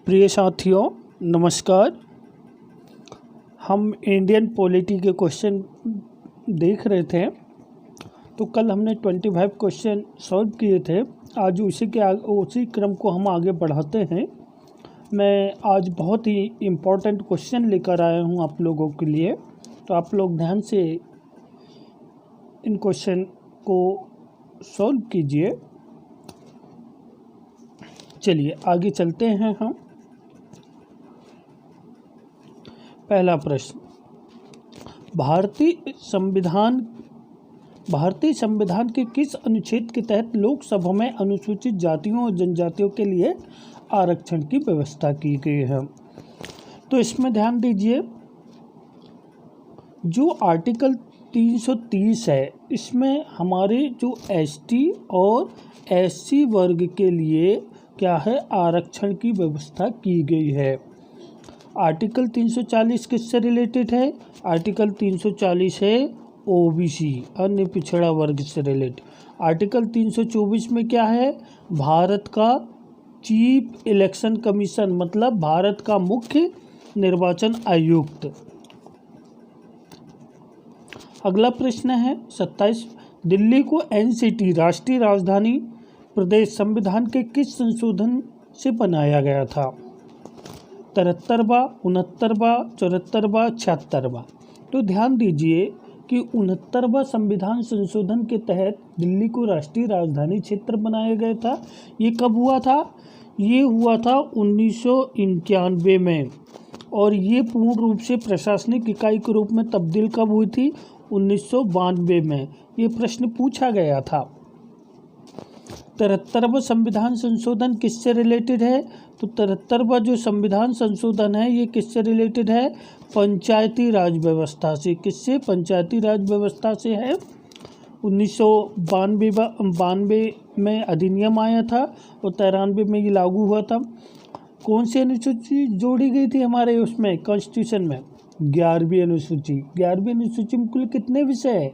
प्रिय साथियों नमस्कार। हम इंडियन पॉलिटी के क्वेश्चन देख रहे थे। तो कल हमने 25 क्वेश्चन सॉल्व किए थे। आज उसी क्रम को हम आगे बढ़ाते हैं। मैं आज बहुत ही इम्पोर्टेंट क्वेश्चन लेकर आया हूं आप लोगों के लिए, तो आप लोग ध्यान से इन क्वेश्चन को सॉल्व कीजिए। चलिए आगे चलते हैं हम। पहला प्रश्न, भारतीय संविधान के किस अनुच्छेद के तहत लोकसभा में अनुसूचित जातियों और जनजातियों के लिए आरक्षण की व्यवस्था की गई है? तो इसमें ध्यान दीजिए, जो आर्टिकल 330 है, इसमें हमारे जो एसटी और एससी वर्ग के लिए क्या है, आरक्षण की व्यवस्था की गई है। आर्टिकल 340 किससे रिलेटेड है? आर्टिकल 340 है ओबीसी अन्य पिछड़ा वर्ग से रिलेटेड। आर्टिकल 324 में क्या है? भारत का चीफ इलेक्शन कमीशन, मतलब भारत का मुख्य निर्वाचन आयुक्त। अगला प्रश्न है 27, दिल्ली को एनसीटी राष्ट्रीय राजधानी प्रदेश संविधान के किस संशोधन से बनाया गया था? 73वां, 69वां, 74वां, 76वां। तो ध्यान दीजिए कि 69वां संविधान संशोधन के तहत दिल्ली को राष्ट्रीय राजधानी क्षेत्र बनाया गया था। ये कब हुआ था? ये हुआ था 1991 में। और ये पूर्ण रूप से प्रशासनिक इकाई के रूप में तब्दील कब हुई थी? 1992 में। ये प्रश्न पूछा गया था। 73वां संविधान संशोधन किससे रिलेटेड है? तो 73वां जो संविधान संशोधन है, ये किससे रिलेटेड है? पंचायती राज व्यवस्था से। किससे? पंचायती राज व्यवस्था से है। 1992 में अधिनियम आया था और 93 में ये लागू हुआ था। कौन सी अनुसूची जोड़ी गई थी हमारे उसमें कॉन्स्टिट्यूशन में? 11वीं अनुसूची। 11वीं अनुसूची में कुल कितने विषय है?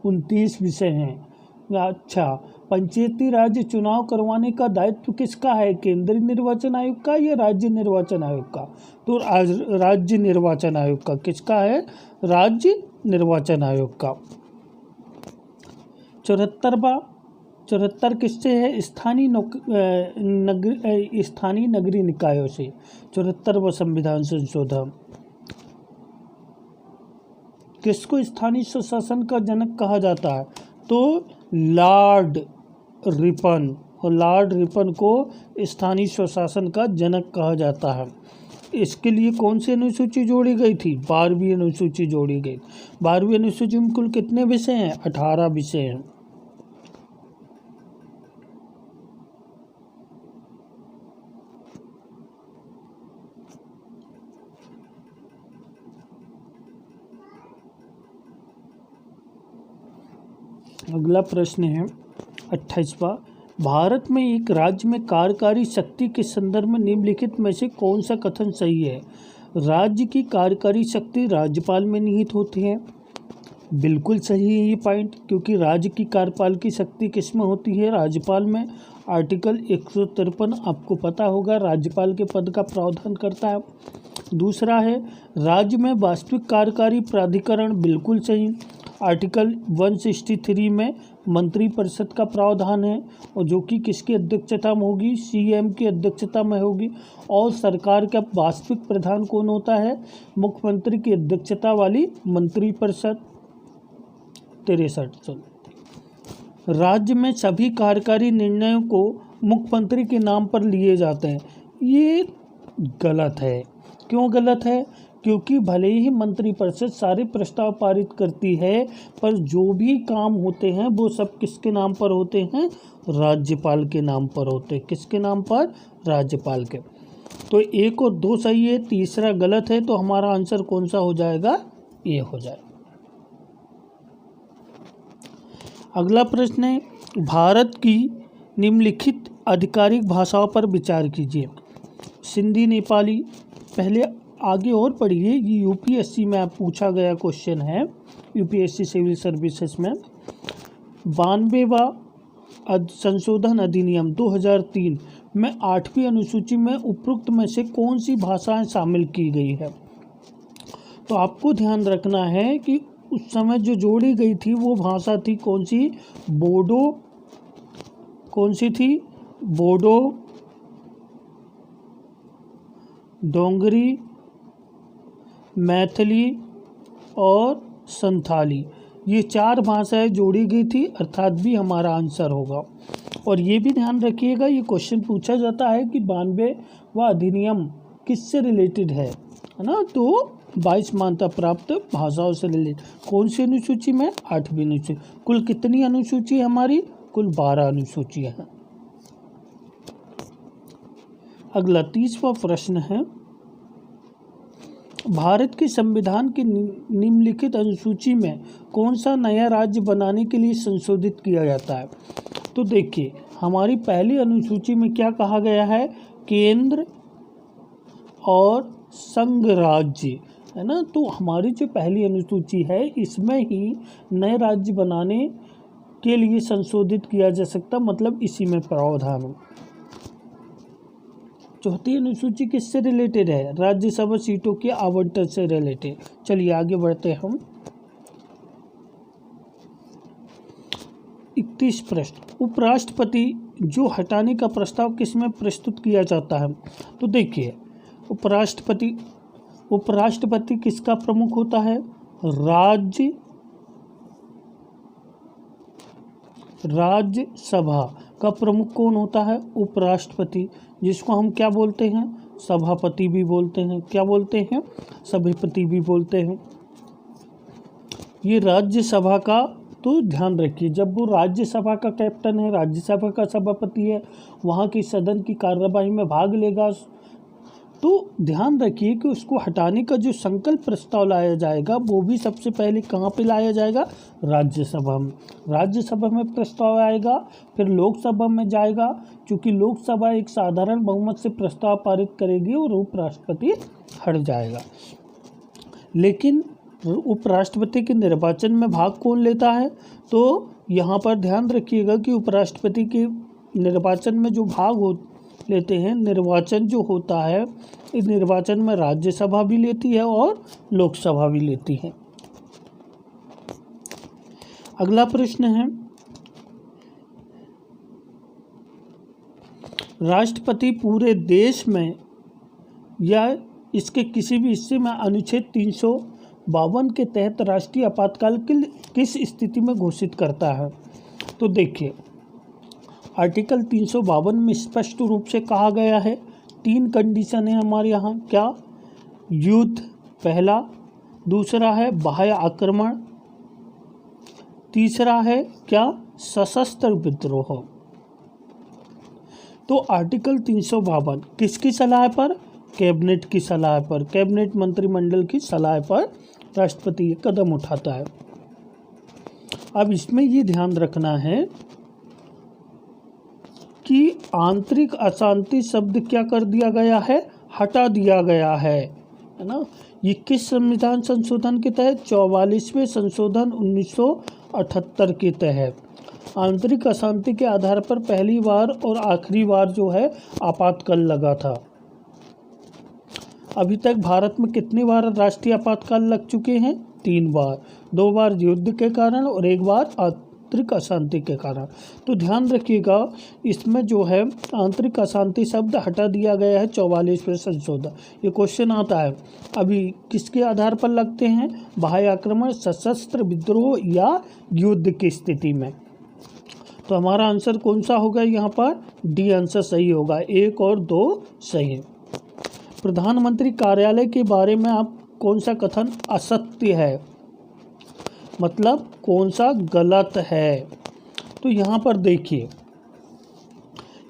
29 विषय हैं। अच्छा, पंचायती राज चुनाव करवाने का दायित्व किसका है? केंद्रीय निर्वाचन आयोग का या राज्य निर्वाचन आयोग का? तो राज्य निर्वाचन आयोग का। किसका है? राज्य निर्वाचन आयोग का। 74 किससे है? स्थानीय नगरीय निकायों से। 74वां संविधान संशोधन। किसको स्थानीय स्वशासन का जनक कहा जाता है? तो लॉर्ड रिपन, और लॉर्ड रिपन को स्थानीय स्वशासन का जनक कहा जाता है। इसके लिए कौन सी अनुसूची जोड़ी गई थी? 12वीं अनुसूची जोड़ी गई। 12वीं अनुसूची में कुल कितने विषय हैं? 18 विषय हैं। अगला प्रश्न है 28वां, भारत में एक राज्य में कार्यकारी शक्ति के संदर्भ में निम्नलिखित में से कौन सा कथन सही है? राज्य की कार्यकारी शक्ति राज्यपाल में निहित होती है। बिल्कुल सही है ये पॉइंट, क्योंकि राज्य की कार्यपाल की शक्ति किस में होती है? राज्यपाल में। आर्टिकल 153 आपको पता होगा, राज्यपाल के पद का प्रावधान करता है। दूसरा है राज्य में वास्तविक कार्यकारी प्राधिकरण। बिल्कुल सही। आर्टिकल 163 में मंत्रिपरिषद का प्रावधान है, और जो कि किसकी अध्यक्षता में होगी? सीएम की अध्यक्षता में होगी। और सरकार का वास्तविक प्रधान कौन होता है? मुख्यमंत्री की अध्यक्षता वाली मंत्रिपरिषद। 63। राज्य में सभी कार्यकारी निर्णयों को मुख्यमंत्री के नाम पर लिए जाते हैं। ये गलत है। क्यों गलत है? क्योंकि भले ही मंत्रिपरिषद सारे प्रस्ताव पारित करती है, पर जो भी काम होते हैं वो सब किसके नाम पर होते हैं? राज्यपाल के नाम पर होते हैं। किसके नाम पर? राज्यपाल के। तो 1 और 2 सही है, तीसरा गलत है। तो हमारा आंसर कौन सा हो जाएगा? ए हो जाएगा। अगला प्रश्न है, भारत की निम्नलिखित आधिकारिक भाषाओं पर विचार कीजिए। सिंधी, नेपाली। पहले आगे और पढ़िए, ये यूपीएससी में पूछा गया क्वेश्चन है, यूपीएससी सिविल सर्विसेज में। 92वां संशोधन अधिनियम 2003 में 8वीं अनुसूची में उपरोक्त में से कौन सी भाषाएं शामिल की गई है? तो आपको ध्यान रखना है कि उस समय जो जोड़ी गई थी वो भाषा थी कौन सी? बोडो। कौन सी थी? बोडो, डोंगरी, मैथिली और संथाली। ये 4 भाषाएं जोड़ी गई थी, अर्थात भी हमारा आंसर होगा। और ये भी ध्यान रखिएगा, ये क्वेश्चन पूछा जाता है कि 92वां अधिनियम किससे रिलेटेड है ना? तो 22 मान्यता प्राप्त भाषाओं से रिलेटेड। कौन सी अनुसूची में? 8वीं अनुसूची। कुल कितनी अनुसूची है हमारी? कुल 12 अनुसूचियां हैं। अगला 30वां प्रश्न है, भारत के संविधान की निम्नलिखित अनुसूची में कौन सा नया राज्य बनाने के लिए संशोधित किया जाता है? तो देखिए, हमारी पहली अनुसूची में क्या कहा गया है? केंद्र और संघ राज्य, है ना? तो हमारी जो पहली अनुसूची है इसमें ही नए राज्य बनाने के लिए संशोधित किया जा सकता, मतलब इसी में प्रावधान है। चौथी अनुसूची किससे रिलेटेड है? राज्यसभा सीटों के आवंटन से रिलेटेड। चलिए आगे बढ़ते हैं हम। 31 प्रश्न, उपराष्ट्रपति जो हटाने का प्रस्ताव किसमें प्रस्तुत किया जाता है? तो देखिए, उपराष्ट्रपति किसका प्रमुख होता है? राज्यसभा का प्रमुख कौन होता है? उपराष्ट्रपति, जिसको हम क्या बोलते हैं? सभापति भी बोलते हैं। क्या बोलते हैं? सभापति भी बोलते हैं। ये राज्यसभा का, तो ध्यान रखिए, जब वो राज्यसभा का कैप्टन है, राज्यसभा का सभापति है, वहाँ की सदन की कार्यवाही में भाग लेगा, तो ध्यान रखिए कि उसको हटाने का जो संकल्प प्रस्ताव लाया जाएगा वो भी सबसे पहले कहाँ पे लाया जाएगा? राज्यसभा में। राज्यसभा में प्रस्ताव आएगा, फिर लोकसभा में जाएगा, क्योंकि लोकसभा एक साधारण बहुमत से प्रस्ताव पारित करेगी और उपराष्ट्रपति हट जाएगा। लेकिन उपराष्ट्रपति के निर्वाचन में भाग कौन लेता है? तो यहाँ पर ध्यान रखिएगा कि उपराष्ट्रपति के निर्वाचन में जो भाग लेते हैं, निर्वाचन जो होता है, इस निर्वाचन में राज्यसभा भी लेती है और लोकसभा भी लेती है। अगला प्रश्न है, राष्ट्रपति पूरे देश में या इसके किसी भी हिस्से में अनुच्छेद 352 के तहत राष्ट्रीय आपातकाल किस स्थिति में घोषित करता है? तो देखिए, आर्टिकल 352 में स्पष्ट रूप से कहा गया है, 3 कंडीशन है हमारे यहाँ। क्या? युद्ध पहला, दूसरा है बाह्य आक्रमण, तीसरा है क्या? सशस्त्र विद्रोह। तो आर्टिकल 352 किसकी सलाह पर? कैबिनेट की सलाह पर, कैबिनेट मंत्रिमंडल की सलाह पर राष्ट्रपति ये कदम उठाता है। अब इसमें ये ध्यान रखना है कि आंतरिक अशांति शब्द क्या कर दिया गया है? हटा दिया गया है ना? ये किस संविधान संशोधन के तहत? 44वें संशोधन 1978 के तहत आंतरिक अशांति के आधार पर पहली बार और आखिरी बार जो है आपातकाल लगा था। अभी तक भारत में कितनी बार राष्ट्रीय आपातकाल लग चुके हैं? 3 बार, 2 बार युद्ध के कारण और 1 बार आंतरिक अशांति के कारण। तो ध्यान रखिएगा, इसमें जो है आंतरिक अशांति शब्द हटा दिया गया है 44वें संशोधन। ये क्वेश्चन आता है, अभी किसके आधार पर लगते हैं? बाह्य आक्रमण, सशस्त्र विद्रोह या युद्ध की स्थिति में। तो हमारा आंसर कौन सा होगा यहाँ पर? डी आंसर सही होगा, 1 और 2 सही है। प्रधानमंत्री कार्यालय के बारे में आप कौन सा कथन असत्य है, मतलब कौन सा गलत है? तो यहाँ पर देखिए,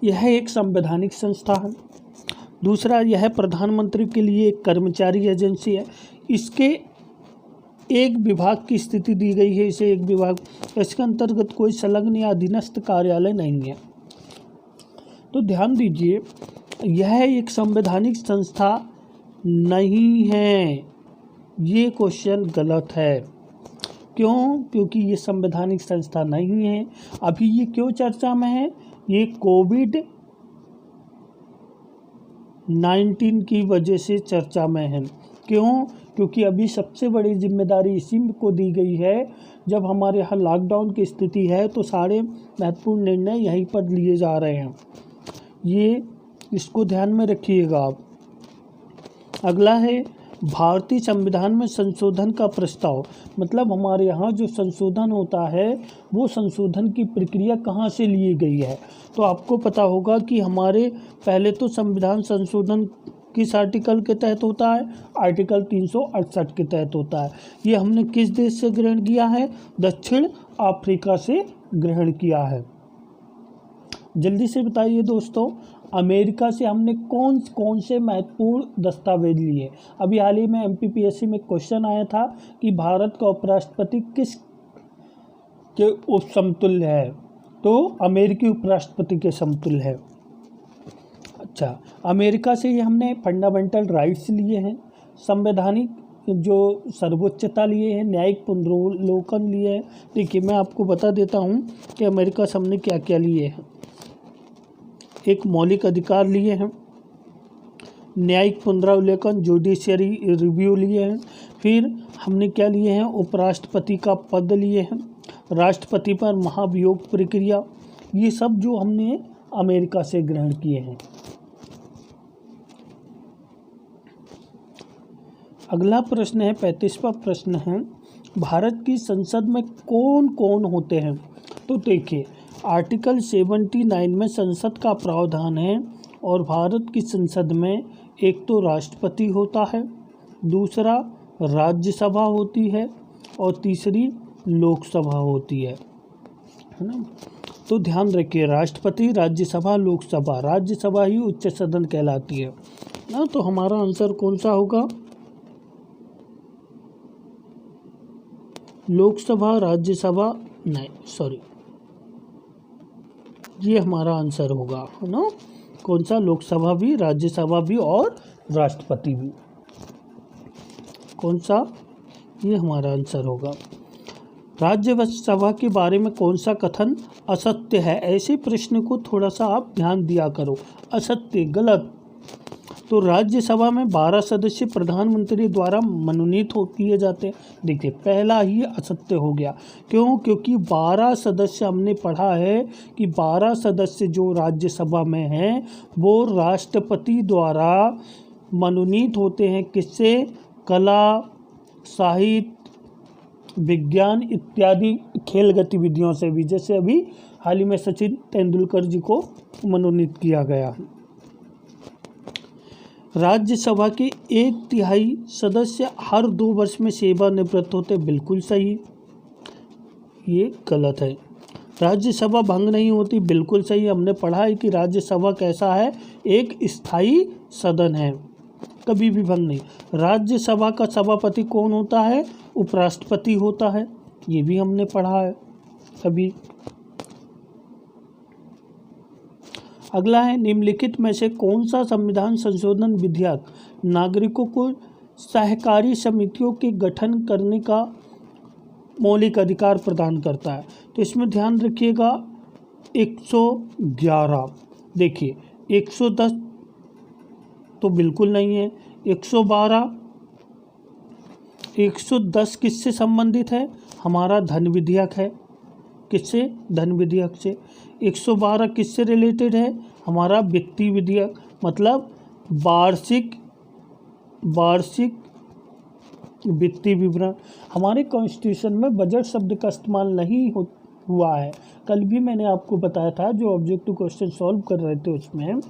यह एक संवैधानिक संस्था है। दूसरा, यह प्रधानमंत्री के लिए एक कर्मचारी एजेंसी है। इसके एक विभाग की स्थिति दी गई है, इसे एक विभाग, इसके अंतर्गत कोई संलग्न या अधीनस्थ कार्यालय नहीं है। तो ध्यान दीजिए, यह एक संवैधानिक संस्था नहीं है। ये क्वेश्चन गलत है। क्यों? क्योंकि ये संवैधानिक संस्था नहीं है। अभी ये क्यों चर्चा में है? ये कोविड 19 की वजह से चर्चा में है। क्यों? क्योंकि अभी सबसे बड़ी जिम्मेदारी इसी को दी गई है। जब हमारे यहाँ लॉकडाउन की स्थिति है तो सारे महत्वपूर्ण निर्णय यहीं पर लिए जा रहे हैं। ये इसको ध्यान में रखिएगा आप। अगला है भारतीय संविधान में संशोधन का प्रस्ताव। मतलब हमारे यहाँ जो संशोधन होता है वो संशोधन की प्रक्रिया कहाँ से ली गई है। तो आपको पता होगा कि हमारे पहले तो संविधान संशोधन किस आर्टिकल के तहत होता है? आर्टिकल 368 के तहत होता है। ये हमने किस देश से ग्रहण किया है? दक्षिण अफ्रीका से ग्रहण किया है। जल्दी से बताइए दोस्तों, अमेरिका से हमने कौन कौन से महत्वपूर्ण दस्तावेज लिए? अभी हाल ही में MPPSC में क्वेश्चन आया था कि भारत का उपराष्ट्रपति किस के समतुल्य है? तो अमेरिकी उपराष्ट्रपति के समतुल्य है। अच्छा, अमेरिका से ये हमने फंडामेंटल राइट्स लिए हैं, संवैधानिक जो सर्वोच्चता लिए हैं, न्यायिक पुनरावलोकन लिए हैं। देखिए मैं आपको बता देता हूँ कि अमेरिका से हमने क्या क्या लिए हैं। एक मौलिक अधिकार लिए हैं, न्यायिक पुनरावलोकन जुडिशियरी रिव्यू लिए हैं, फिर हमने क्या लिए हैं? उपराष्ट्रपति का पद लिए हैं, राष्ट्रपति पर महाभियोग प्रक्रिया, ये सब जो हमने अमेरिका से ग्रहण किए हैं। अगला प्रश्न है 35वां प्रश्न है, भारत की संसद में कौन कौन होते हैं? तो देखिए आर्टिकल 79 में संसद का प्रावधान है और भारत की संसद में एक तो राष्ट्रपति होता है, दूसरा राज्यसभा होती है और तीसरी लोकसभा होती है ना। तो ध्यान रखिए, राष्ट्रपति, राज्यसभा, लोकसभा। राज्यसभा ही उच्च सदन कहलाती है ना। तो हमारा आंसर कौन सा होगा? लोकसभा, राज्यसभा नहीं, सॉरी, ये हमारा आंसर होगा, है ना। कौन सा? लोकसभा भी, राज्यसभा भी और राष्ट्रपति भी। कौन सा? ये हमारा आंसर होगा। राज्यसभा के बारे में कौन सा कथन असत्य है? ऐसे प्रश्न को थोड़ा सा आप ध्यान दिया करो। असत्य, गलत। तो राज्यसभा में 12 सदस्य प्रधानमंत्री द्वारा मनोनीत किए जाते हैं। देखिए पहला ही असत्य हो गया। क्यों? क्योंकि 12 सदस्य, हमने पढ़ा है कि 12 सदस्य जो राज्यसभा में हैं वो राष्ट्रपति द्वारा मनोनीत होते हैं। किससे? कला, साहित्य, विज्ञान इत्यादि खेल गतिविधियों से भी। जैसे अभी हाल ही में सचिन तेंदुलकर जी को मनोनीत किया गया। राज्यसभा के 1/3 सदस्य हर 2 वर्ष में सेवानिवृत्त होते। बिल्कुल सही, ये गलत है। राज्यसभा भंग नहीं होती। बिल्कुल सही। हमने पढ़ा है कि राज्यसभा कैसा है? एक स्थायी सदन है, कभी भी भंग नहीं। राज्यसभा का सभापति कौन होता है? उपराष्ट्रपति होता है। ये भी हमने पढ़ा है अभी। अगला है, निम्नलिखित में से कौन सा संविधान संशोधन विधेयक नागरिकों को सहकारी समितियों के गठन करने का मौलिक अधिकार प्रदान करता है? तो इसमें ध्यान रखिएगा 111। देखिए 110 तो बिल्कुल नहीं है। 112, 110 किससे संबंधित है? हमारा धन विधेयक है। किससे? धन विधेयक से। 112 किससे रिलेटेड है? हमारा वित्तीय विधेयक, मतलब वार्षिक वित्तीय विवरण। हमारे कॉन्स्टिट्यूशन में बजट शब्द का इस्तेमाल नहीं हुआ है। कल भी मैंने आपको बताया था, जो ऑब्जेक्टिव क्वेश्चन सॉल्व कर रहे थे उसमें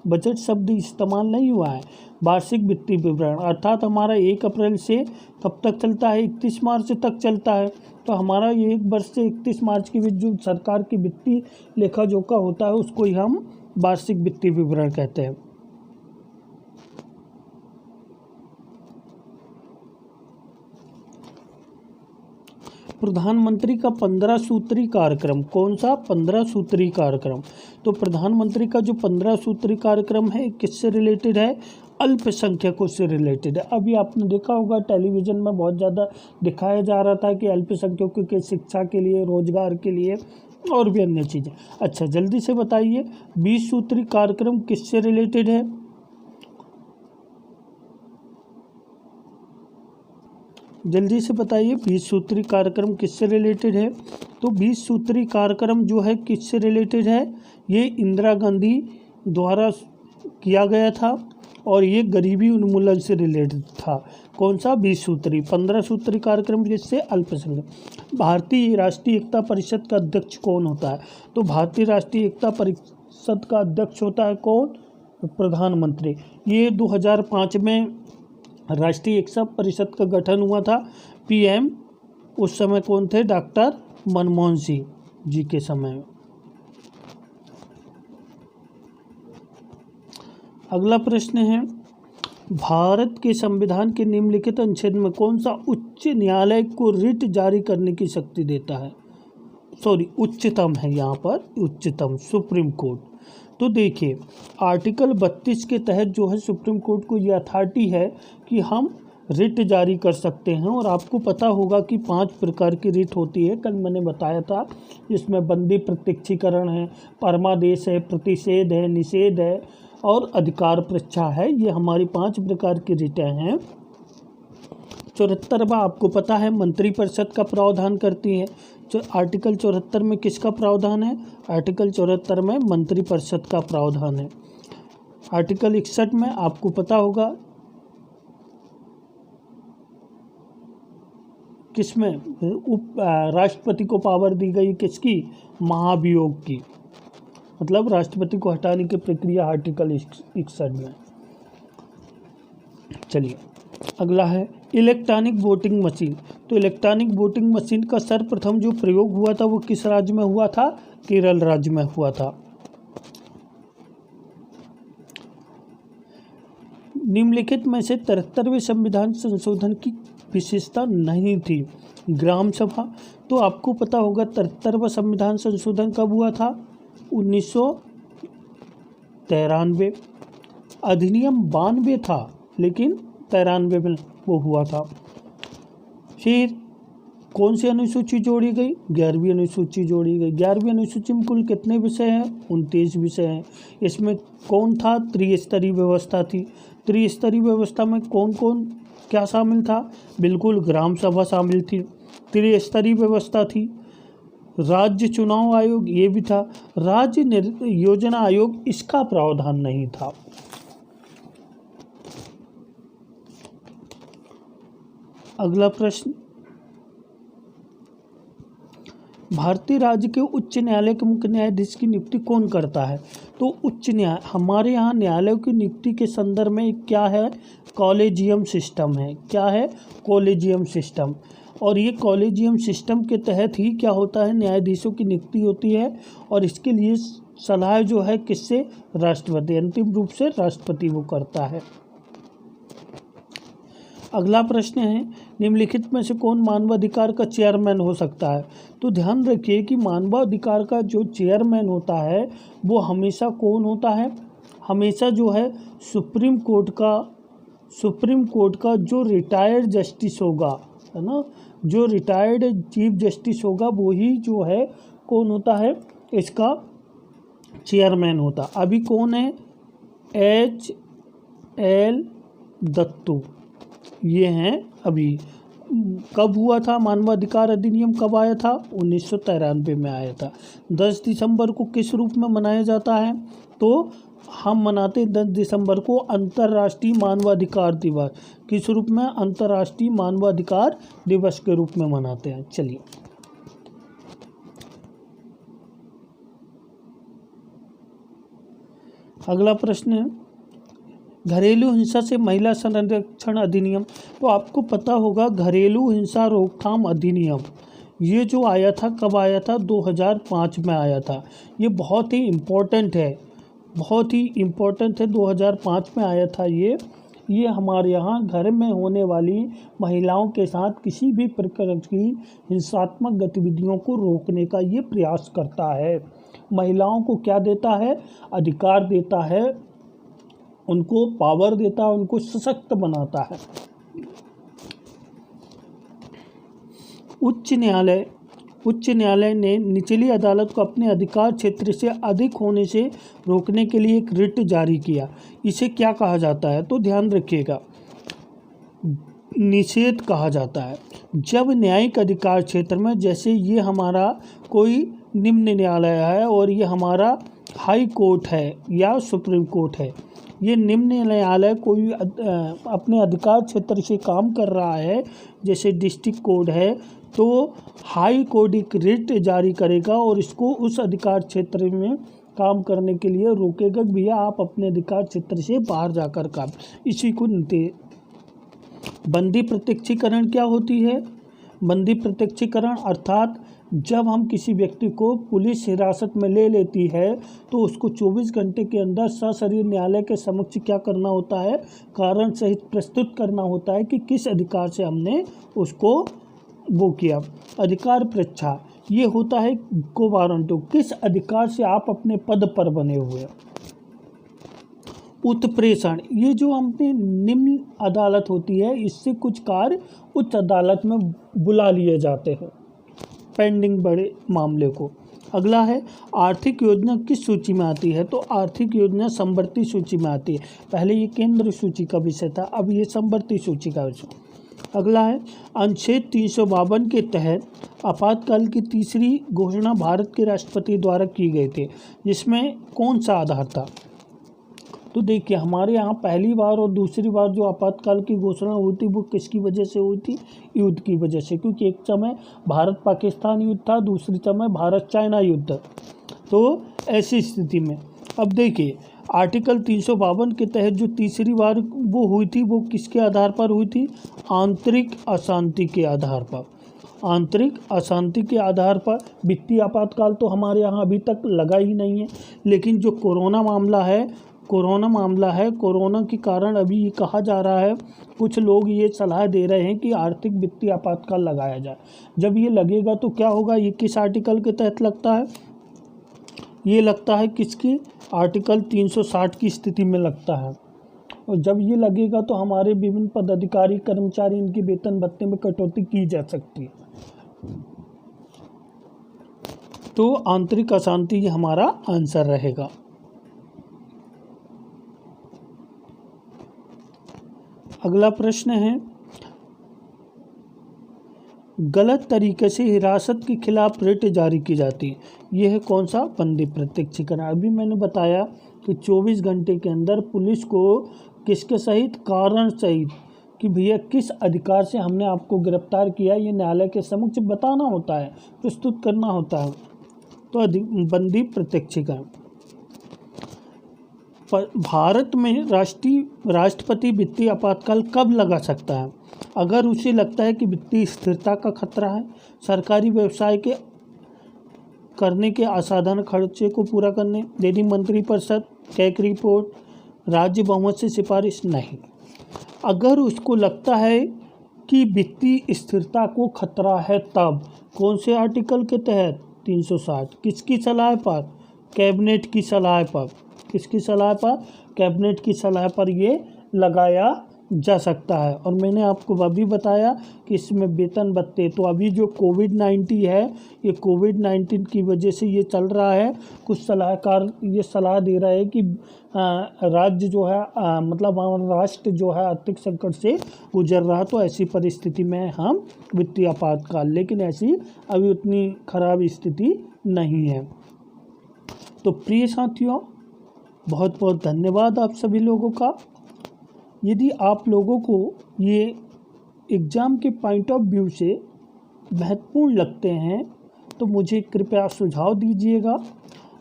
बजट शब्द इस्तेमाल नहीं हुआ है। वार्षिक वित्तीय विवरण अर्थात हमारा 1 अप्रैल से कब तक चलता है? 31 मार्च तक चलता है। तो हमारा ये 1 वर्ष से 31 मार्च के बीच जो सरकार की वित्तीय लेखा जोखा होता है उसको ही हम वार्षिक वित्तीय विवरण कहते हैं। प्रधानमंत्री का 15 सूत्री कार्यक्रम कौन सा? 15 सूत्री कार्यक्रम। तो प्रधानमंत्री का जो 15 सूत्री कार्यक्रम है किससे रिलेटेड है? अल्पसंख्यकों से रिलेटेड है। अभी आपने देखा होगा टेलीविज़न में बहुत ज़्यादा दिखाया जा रहा था कि अल्पसंख्यकों के शिक्षा के लिए, रोजगार के लिए और भी अन्य चीज़ें। अच्छा जल्दी से बताइए 20 सूत्री कार्यक्रम किससे रिलेटेड है? जल्दी से बताइए 20 सूत्री कार्यक्रम किससे रिलेटेड है? तो 20 सूत्री कार्यक्रम जो है किससे रिलेटेड है? ये इंदिरा गांधी द्वारा किया गया था और ये गरीबी उन्मूलन से रिलेटेड था। कौन सा? 20 सूत्री। 15 सूत्री कार्यक्रम किससे? अल्पसंख्यक। भारतीय राष्ट्रीय एकता परिषद का अध्यक्ष कौन होता है? तो भारतीय राष्ट्रीय एकता परिषद का अध्यक्ष होता है कौन? प्रधानमंत्री। ये 2005 में राष्ट्रीय एकता परिषद का गठन हुआ था। पीएम उस समय कौन थे? डॉक्टर मनमोहन सिंह जी के समय में। अगला प्रश्न है, भारत के संविधान के निम्नलिखित अनुच्छेद में कौन सा उच्च न्यायालय को रिट जारी करने की शक्ति देता है? उच्चतम है यहाँ पर, उच्चतम सुप्रीम कोर्ट। तो देखिए आर्टिकल 32 के तहत जो है सुप्रीम कोर्ट को ये अथॉरिटी है कि हम रिट जारी कर सकते हैं। और आपको पता होगा कि 5 प्रकार की रिट होती है, कल मैंने बताया था। इसमें बंदी प्रत्यक्षीकरण है, परमादेश है, प्रतिषेध है, निषेध है और अधिकार परीक्षा है। ये हमारी 5 प्रकार की रिटें हैं। 74वां आपको पता है मंत्रिपरिषद का प्रावधान करती है। आर्टिकल 74 में किसका प्रावधान है? आर्टिकल 74 में मंत्रिपरिषद का प्रावधान है। आर्टिकल 61 में आपको पता होगा किसमें राष्ट्रपति को पावर दी गई? किसकी? महाभियोग की, मतलब राष्ट्रपति को हटाने की प्रक्रिया आर्टिकल 61 में। चलिए अगला है इलेक्ट्रॉनिक वोटिंग मशीन। तो इलेक्ट्रॉनिक वोटिंग मशीन का सर्वप्रथम जो प्रयोग हुआ था वो किस राज्य में हुआ था? केरल राज्य में हुआ था। निम्नलिखित में से 73वें संविधान संशोधन की विशेषता नहीं थी। ग्राम सभा। तो आपको पता होगा 73वां संविधान संशोधन कब हुआ था? 1993। अधिनियम 92 था लेकिन 93 में वो हुआ था। फिर कौन सी अनुसूची जोड़ी गई? 11वीं अनुसूची जोड़ी गई। 11वीं अनुसूची में कुल कितने विषय हैं? 29 विषय हैं। इसमें कौन था? त्रिस्तरीय व्यवस्था थी। त्रिस्तरीय व्यवस्था में कौन कौन क्या शामिल था? बिल्कुल ग्राम सभा शामिल थी। त्रिस्तरीय व्यवस्था थी। राज्य चुनाव आयोग ये भी था। राज्य योजना आयोग इसका प्रावधान नहीं था। अगला प्रश्न, भारतीय राज्य के उच्च न्यायालय के मुख्य न्यायाधीश की नियुक्ति कौन करता है? तो उच्च न्याय हमारे यहाँ न्यायालयों की नियुक्ति के संदर्भ में क्या है? कॉलेजियम सिस्टम है। क्या है? Collegium system. और ये कॉलेजियम सिस्टम के तहत ही क्या होता है? न्यायाधीशों की नियुक्ति होती है। और इसके लिए सलाह जो है किससे? राष्ट्रपति। अंतिम रूप से राष्ट्रपति वो करता है। अगला प्रश्न है, निम्नलिखित में से कौन मानवाधिकार का चेयरमैन हो सकता है? तो ध्यान रखिए कि मानवाधिकार का जो चेयरमैन होता है वो हमेशा कौन होता है? हमेशा जो है सुप्रीम कोर्ट का जो रिटायर्ड जस्टिस होगा, है ना, जो रिटायर्ड चीफ जस्टिस होगा वो ही जो है कौन होता है? इसका चेयरमैन होता। अभी कौन है? H.L. दत्तू ये हैं। अभी कब हुआ था मानवाधिकार अधिनियम? कब आया था? 1993 में आया था। 10 दिसंबर को किस रूप में मनाया जाता है? तो हम मनाते हैं 10 दिसंबर को अंतर्राष्ट्रीय मानवाधिकार दिवस। किस रूप में? अंतर्राष्ट्रीय मानवाधिकार दिवस के रूप में मनाते हैं। चलिए अगला प्रश्न है, घरेलू हिंसा से महिला संरक्षण अधिनियम। तो आपको पता होगा घरेलू हिंसा रोकथाम अधिनियम ये जो आया था कब आया था? 2005 में आया था। ये बहुत ही इम्पोर्टेंट है, बहुत ही इम्पोर्टेंट है। 2005 में आया था ये हमारे यहाँ घर में होने वाली महिलाओं के साथ किसी भी प्रकार की हिंसात्मक गतिविधियों को रोकने का ये प्रयास करता है। महिलाओं को क्या देता है? अधिकार देता है, उनको पावर देता है, उनको सशक्त बनाता है। उच्च न्यायालय ने निचली अदालत को अपने अधिकार क्षेत्र से अधिक होने से रोकने के लिए एक रिट जारी किया। इसे क्या कहा जाता है? तो ध्यान रखिएगा, निषेध कहा जाता है। जब न्यायिक अधिकार क्षेत्र में, जैसे ये हमारा कोई निम्न न्यायालय है और ये हमारा हाई कोर्ट है या सुप्रीम कोर्ट है, ये निम्न न्यायालय कोई अपने अधिकार क्षेत्र से काम कर रहा है, जैसे डिस्ट्रिक्ट कोर्ट है, तो हाई कोर्ट एक रिट जारी करेगा और इसको उस अधिकार क्षेत्र में काम करने के लिए रोकेगा कि भैया आप अपने अधिकार क्षेत्र से बाहर जाकर काम। इसी को बंदी प्रत्यक्षीकरण क्या होती है? बंदी प्रत्यक्षीकरण अर्थात जब हम किसी व्यक्ति को पुलिस हिरासत में ले लेती है तो उसको 24 घंटे के अंदर सशरीर न्यायालय के समक्ष क्या करना होता है? कारण सहित प्रस्तुत करना होता है कि किस अधिकार से हमने उसको वो किया। अधिकार परीक्षा ये होता है को वारंटो, किस अधिकार से आप अपने पद पर बने हुए। उत्प्रेषण ये जो अपनी निम्न अदालत होती है, इससे कुछ कार्य उच्च अदालत में बुला लिए जाते हैं पेंडिंग बड़े मामले को। अगला है आर्थिक योजना किस सूची में आती है? तो आर्थिक योजना समवर्ती सूची में आती है। पहले ये केंद्र सूची का विषय था, अब ये समवर्ती सूची का विषय। अगला है अनुच्छेद 352 के तहत आपातकाल की तीसरी घोषणा भारत के राष्ट्रपति द्वारा की गई थी, जिसमें कौन सा आधार था? तो देखिए हमारे यहाँ पहली बार और दूसरी बार जो आपातकाल की घोषणा हुई थी वो किसकी वजह से हुई थी? युद्ध की वजह से, क्योंकि एक समय भारत पाकिस्तान युद्ध था, दूसरी समय भारत चाइना युद्ध। तो ऐसी स्थिति में अब देखिए आर्टिकल 352 के तहत जो तीसरी बार वो हुई थी वो किसके आधार पर हुई थी? आंतरिक अशांति के आधार पर। आंतरिक अशांति के आधार पर वित्तीय आपातकाल तो हमारे यहाँ अभी तक लगा ही नहीं है, लेकिन जो कोरोना मामला है, कोरोना के कारण अभी ये कहा जा रहा है, कुछ लोग ये सलाह दे रहे हैं कि आर्थिक वित्तीय आपातकाल लगाया जाए। जब ये लगेगा तो क्या होगा? ये किस आर्टिकल के तहत लगता है? ये लगता है किसकी? आर्टिकल 360 की स्थिति में लगता है। और जब ये लगेगा तो हमारे विभिन्न पदाधिकारी कर्मचारी इनके वेतन भत्ते में कटौती की जा सकती है। तो आंतरिक अशांति ये हमारा आंसर रहेगा। अगला प्रश्न है गलत तरीके से हिरासत के खिलाफ रिट जारी की जाती है, यह है कौन सा? बंदी प्रत्यक्षीकरण। अभी मैंने बताया कि 24 घंटे के अंदर पुलिस को किसके सहित, कारण सहित, कि भैया किस अधिकार से हमने आपको गिरफ्तार किया, ये न्यायालय के समक्ष बताना होता है, प्रस्तुत करना होता है। तो बंदी प्रत्यक्षीकरण। भारत में राष्ट्रपति वित्तीय आपातकाल कब लगा सकता है? अगर उसे लगता है कि वित्तीय स्थिरता का खतरा है, सरकारी व्यवसाय के करने के असाधारण खर्चे को पूरा करने, यदि मंत्रिपरिषद कैग रिपोर्ट, राज्य बहुमत से सिफारिश नहीं। अगर उसको लगता है कि वित्तीय स्थिरता को खतरा है, तब कौन से आर्टिकल के तहत? 360। किसकी सलाह पर? कैबिनेट की सलाह पर। किसकी सलाह पर? कैबिनेट की सलाह पर ये लगाया जा सकता है। और मैंने आपको अभी बताया कि इसमें वेतन भत्ते, तो अभी जो कोविड-19 है, ये कोविड-19 की वजह से ये चल रहा है। कुछ सलाहकार ये सलाह दे रहे हैं कि राज्य जो है मतलब हमारा राष्ट्र जो है आर्थिक संकट से गुजर रहा, तो ऐसी परिस्थिति में हम वित्तीय आपातकाल, लेकिन ऐसी अभी उतनी खराब स्थिति नहीं है। तो प्रिय साथियों, बहुत बहुत धन्यवाद आप सभी लोगों का। यदि आप लोगों को ये एग्ज़ाम के पॉइंट ऑफ व्यू से महत्वपूर्ण लगते हैं तो मुझे कृपया सुझाव दीजिएगा,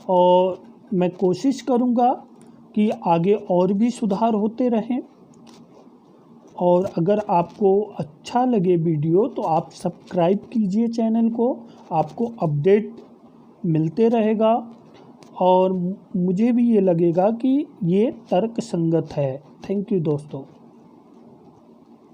और मैं कोशिश करूँगा कि आगे और भी सुधार होते रहें। और अगर आपको अच्छा लगे वीडियो तो आप सब्सक्राइब कीजिए चैनल को, आपको अपडेट मिलते रहेगा और मुझे भी ये लगेगा कि ये तर्क संगत है। थैंक यू दोस्तों।